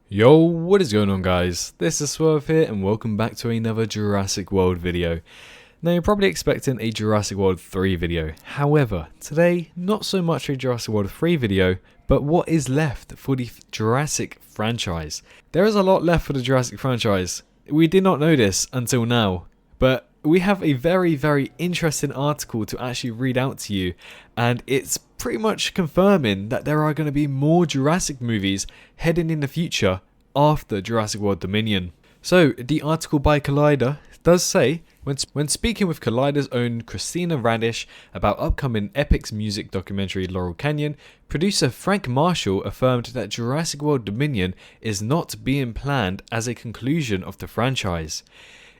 Yo, what is going on guys? This is Swerve here and welcome back to another Jurassic World video. Now you're probably expecting a Jurassic World 3 video, however, today not so much a Jurassic World 3 video, but what is left for the Jurassic franchise. There is a lot left for the Jurassic franchise. We did not know this until now, but we have a very interesting article to actually read out to you, and it's pretty much confirming that there are going to be more Jurassic movies heading in the future after Jurassic World Dominion. So the article by Collider does say, when speaking with Collider's own Christina Radish about upcoming Epic's music documentary Laurel Canyon, producer Frank Marshall affirmed that Jurassic World Dominion is not being planned as a conclusion of the franchise.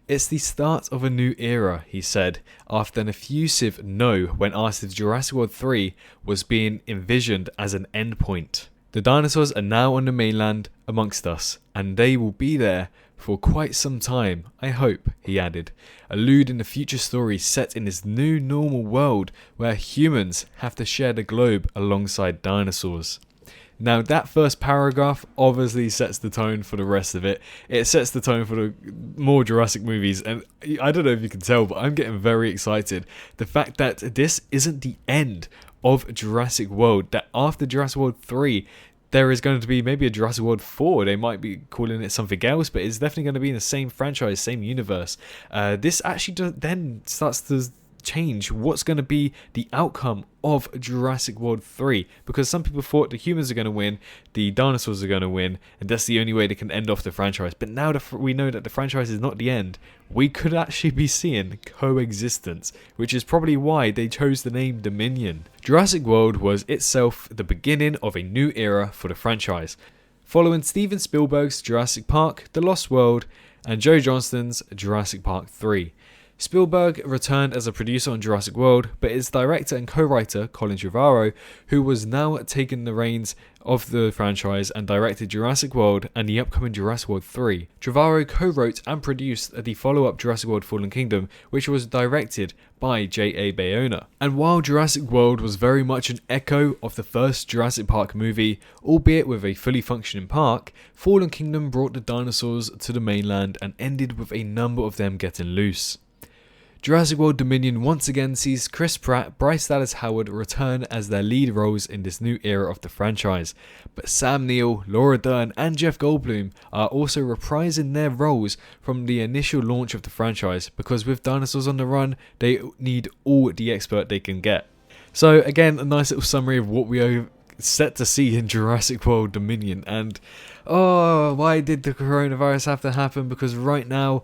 It's the start of a new era, he said, after an effusive no when asked if Jurassic World 3 was being envisioned as an endpoint. The dinosaurs are now on the mainland amongst us, and they will be there for quite some time, I hope, he added, alluding to future stories set in this new normal world where humans have to share the globe alongside dinosaurs. Now that first paragraph obviously sets the tone for the rest of it. It sets the tone for the more Jurassic movies, and I don't know if you can tell, but I'm getting very excited. The fact that this isn't the end of Jurassic World, that after Jurassic World 3 there is going to be maybe a Jurassic World 4. They might be calling it something else, but it's definitely going to be in the same franchise, same universe. This actually then starts to change what's going to be the outcome of Jurassic World 3, because some people thought the humans are going to win, the dinosaurs are going to win, and that's the only way they can end off the franchise. But now we know that the franchise is not the end, we could actually be seeing coexistence, which is probably why they chose the name Dominion. Jurassic World was itself the beginning of a new era for the franchise, following Steven Spielberg's Jurassic Park, The Lost World, and Joe Johnston's Jurassic Park 3. Spielberg returned as a producer on Jurassic World, but his director and co-writer, Colin Trevorrow, who was now taking the reins of the franchise and directed Jurassic World and the upcoming Jurassic World 3. Trevorrow co-wrote and produced the follow-up Jurassic World Fallen Kingdom, which was directed by J.A. Bayona. And while Jurassic World was very much an echo of the first Jurassic Park movie, albeit with a fully functioning park, Fallen Kingdom brought the dinosaurs to the mainland and ended with a number of them getting loose. Jurassic World Dominion once again sees Chris Pratt, Bryce Dallas Howard return as their lead roles in this new era of the franchise, but Sam Neill, Laura Dern and Jeff Goldblum are also reprising their roles from the initial launch of the franchise, because with dinosaurs on the run, they need all the expert they can get. So again, a nice little summary of what we are set to see in Jurassic World Dominion, and why did the coronavirus have to happen? Because right now,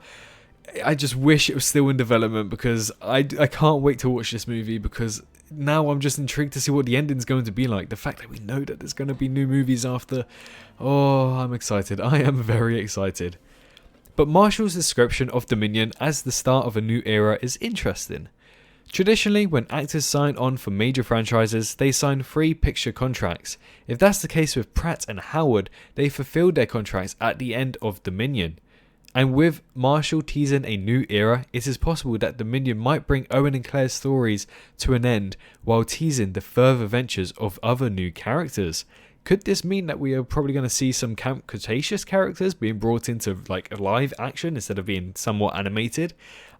I just wish it was still in development, because I can't wait to watch this movie, because now I'm just intrigued to see what the ending's going to be like. The fact that we know that there's going to be new movies after, I'm excited. I am very excited. But Marshall's description of Dominion as the start of a new era is interesting. Traditionally, when actors sign on for major franchises, they sign 3 picture contracts. If that's the case with Pratt and Howard, they fulfilled their contracts at the end of Dominion. And with Marshall teasing a new era, it is possible that Dominion might bring Owen and Claire's stories to an end while teasing the further ventures of other new characters. Could this mean that we are probably going to see some Camp Cretaceous characters being brought into like live action instead of being somewhat animated?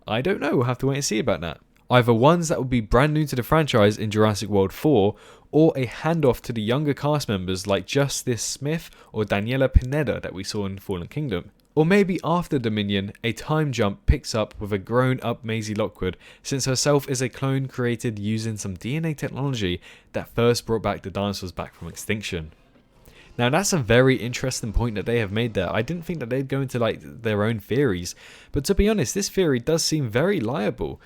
I don't know, we'll have to wait and see about that. Either ones that would be brand new to the franchise in Jurassic World 4, or a handoff to the younger cast members like Justice Smith or Daniela Pineda that we saw in Fallen Kingdom. Or maybe after Dominion, a time jump picks up with a grown-up Maisie Lockwood, since herself is a clone created using some DNA technology that first brought back the dinosaurs back from extinction. Now that's a very interesting point that they have made there. I didn't think that they'd go into like their own theories, but to be honest, this theory does seem very liable.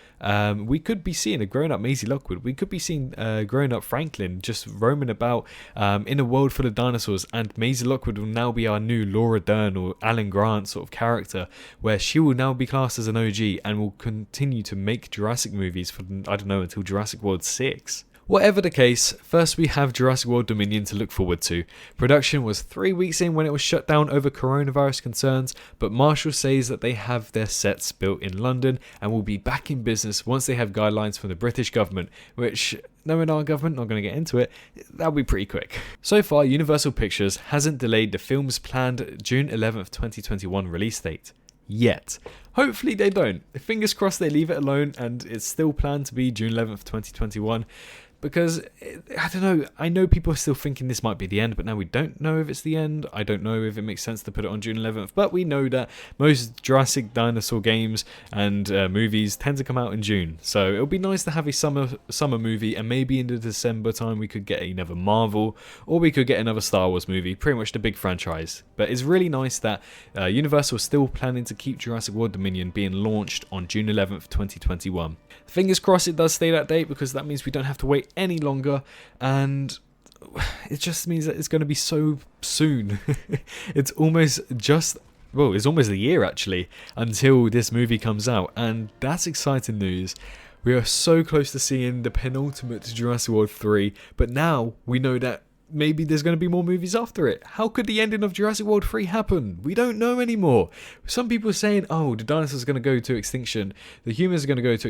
We could be seeing a grown-up Maisie Lockwood. We could be seeing grown-up Franklin just roaming about in a world full of dinosaurs, and Maisie Lockwood will now be our new Laura Dern or Alan Grant sort of character, where she will now be classed as an OG and will continue to make Jurassic movies for, I don't know, until Jurassic World 6. Whatever the case, first we have Jurassic World Dominion to look forward to. Production was 3 weeks in when it was shut down over coronavirus concerns, but Marshall says that they have their sets built in London and will be back in business once they have guidelines from the British government, which, knowing our government, not going to get into it, that'll be pretty quick. So far, Universal Pictures hasn't delayed the film's planned June 11th, 2021 release date. Yet. Hopefully they don't. Fingers crossed they leave it alone and it's still planned to be June 11th, 2021. Because, I don't know, I know people are still thinking this might be the end, but now we don't know if it's the end. I don't know if it makes sense to put it on June 11th, but we know that most Jurassic dinosaur games and movies tend to come out in June. So it'll be nice to have a summer movie, and maybe in the December time we could get another Marvel, or we could get another Star Wars movie, pretty much the big franchise. But it's really nice that Universal is still planning to keep Jurassic World Dominion being launched on June 11th, 2021. Fingers crossed it does stay that date, because that means we don't have to wait any longer, and it just means that it's going to be so soon. It's almost a year actually until this movie comes out, and that's exciting news. We are so close to seeing the penultimate Jurassic World 3, but now we know that maybe there's going to be more movies after it. How could the ending of Jurassic World 3 happen? We don't know anymore. Some people are saying, oh, the dinosaurs are going to go to extinction. The humans are going to go to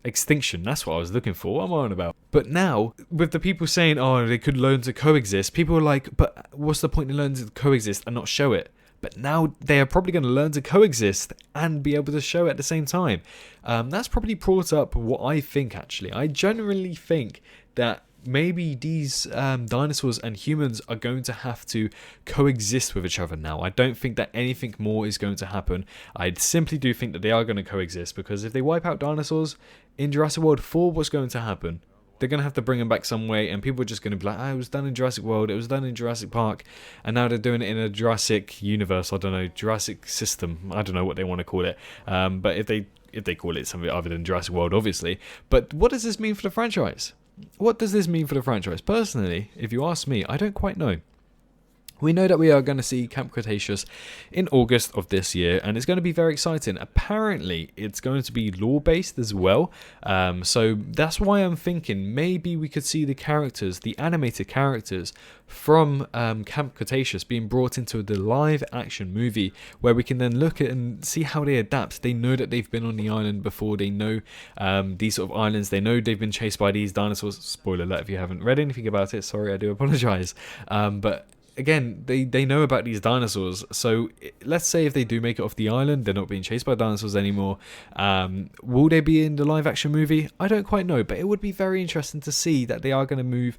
extinction. That's what I was looking for. What am I on about? But now, with the people saying, oh, they could learn to coexist, people are like, but what's the point in learning to coexist and not show it? But now they are probably going to learn to coexist and be able to show it at the same time. That's probably brought up what I think, actually. I genuinely think that maybe these dinosaurs and humans are going to have to coexist with each other now. I don't think that anything more is going to happen. I simply do think that they are going to coexist, because if they wipe out dinosaurs in Jurassic World 4, what's going to happen? They're going to have to bring them back some way, and people are just going to be like, it was done in Jurassic World, it was done in Jurassic Park, and now they're doing it in a Jurassic universe, I don't know, Jurassic system, I don't know what they want to call it, but if they call it something other than Jurassic World, obviously. But what does this mean for the franchise? What does this mean for the franchise? Personally, if you ask me, I don't quite know. We know that we are going to see Camp Cretaceous in August of this year, and it's going to be very exciting. Apparently, it's going to be lore-based as well, so that's why I'm thinking maybe we could see the animated characters from Camp Cretaceous being brought into the live-action movie, where we can then look at and see how they adapt. They know that they've been on the island before. They know these sort of islands. They know they've been chased by these dinosaurs. Spoiler alert if you haven't read anything about it. Sorry, I do apologise. But again, they know about these dinosaurs, so let's say if they do make it off the island, they're not being chased by dinosaurs anymore. Will they be in the live action movie? I don't quite know, but it would be very interesting to see that they are going to move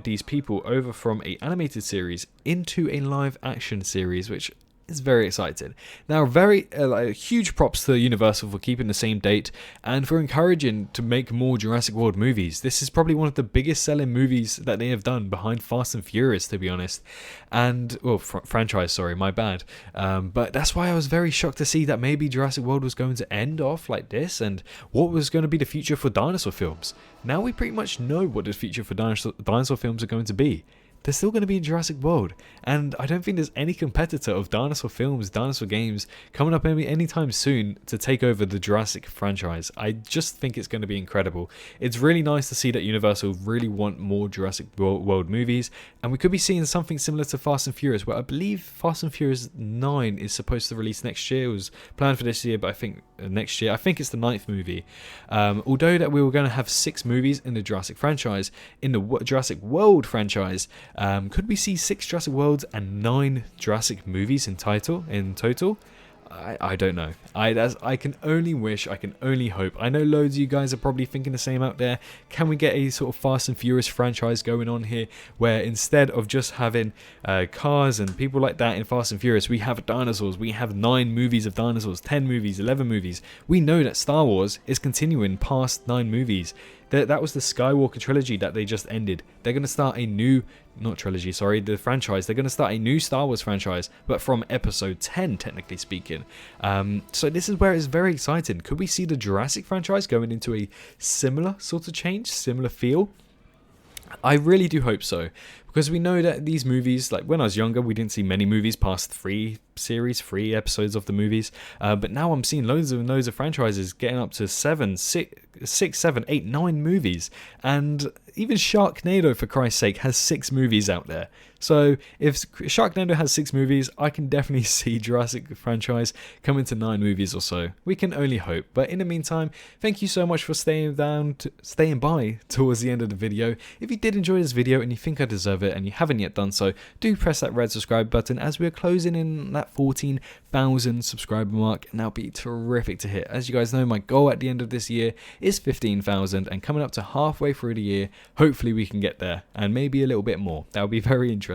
these people over from an animated series into a live action series, which is very exciting. Now, very huge props to Universal for keeping the same date and for encouraging to make more Jurassic World movies. This is probably one of the biggest selling movies that they have done, behind Fast and Furious, to be honest. And franchise, sorry, my bad. But that's why I was very shocked to see that maybe Jurassic World was going to end off like this, and what was going to be the future for dinosaur films. Now we pretty much know what the future for dinosaur films are going to be. They're still going to be in Jurassic World, and I don't think there's any competitor of dinosaur films, dinosaur games coming up anytime soon to take over the Jurassic franchise. I just think it's going to be incredible. It's really nice to see that Universal really want more Jurassic World movies, and we could be seeing something similar to Fast and Furious, where I believe Fast and Furious 9 is supposed to release next year. It was planned for this year, but I think next year. I think it's the 9th movie. Although that we were going to have 6 movies in the Jurassic franchise, in the Jurassic World franchise, could we see 6 Jurassic Worlds and 9 Jurassic movies in total? I don't know. I can only wish, I can only hope. I know loads of you guys are probably thinking the same out there. Can we get a sort of Fast and Furious franchise going on here, where instead of just having cars and people like that in Fast and Furious, we have dinosaurs. We have 9 movies of dinosaurs, 10 movies, 11 movies. We know that Star Wars is continuing past 9 movies. That was the Skywalker trilogy that they just ended. They're going to start a new, the franchise. They're going to start a new Star Wars franchise, but from episode 10, technically speaking. So this is where it's very exciting. Could we see the Jurassic franchise going into a similar sort of change, similar feel? I really do hope so, because we know that these movies, like when I was younger, we didn't see many movies past 3, series, 3 episodes of the movies. But now I'm seeing loads and loads of franchises getting up to 7, 6, 7, 8, 9 movies. And even Sharknado, for Christ's sake, has 6 movies out there. So if Sharknado has 6 movies, I can definitely see Jurassic Franchise coming to 9 movies or so. We can only hope. But in the meantime, thank you so much for staying by towards the end of the video. If you did enjoy this video and you think I deserve it and you haven't yet done so, do press that red subscribe button as we're closing in that 14,000 subscriber mark, and that'll be terrific to hit. As you guys know, my goal at the end of this year is 15,000, and coming up to halfway through the year, hopefully we can get there and maybe a little bit more. That would be very interesting.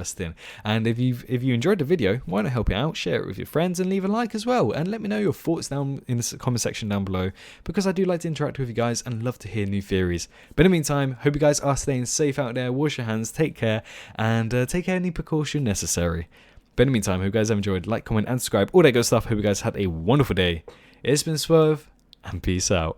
And if you enjoyed the video, why not help it out, share it with your friends, and leave a like as well, and let me know your thoughts down in the comment section down below, because I do like to interact with you guys and love to hear new theories. But in the meantime, hope you guys are staying safe out there, wash your hands, take care, and take any precaution necessary. But in the meantime, hope you guys have enjoyed. Like, comment, and subscribe, all that good stuff. Hope you guys had a wonderful day. It's been Swerve, and peace out.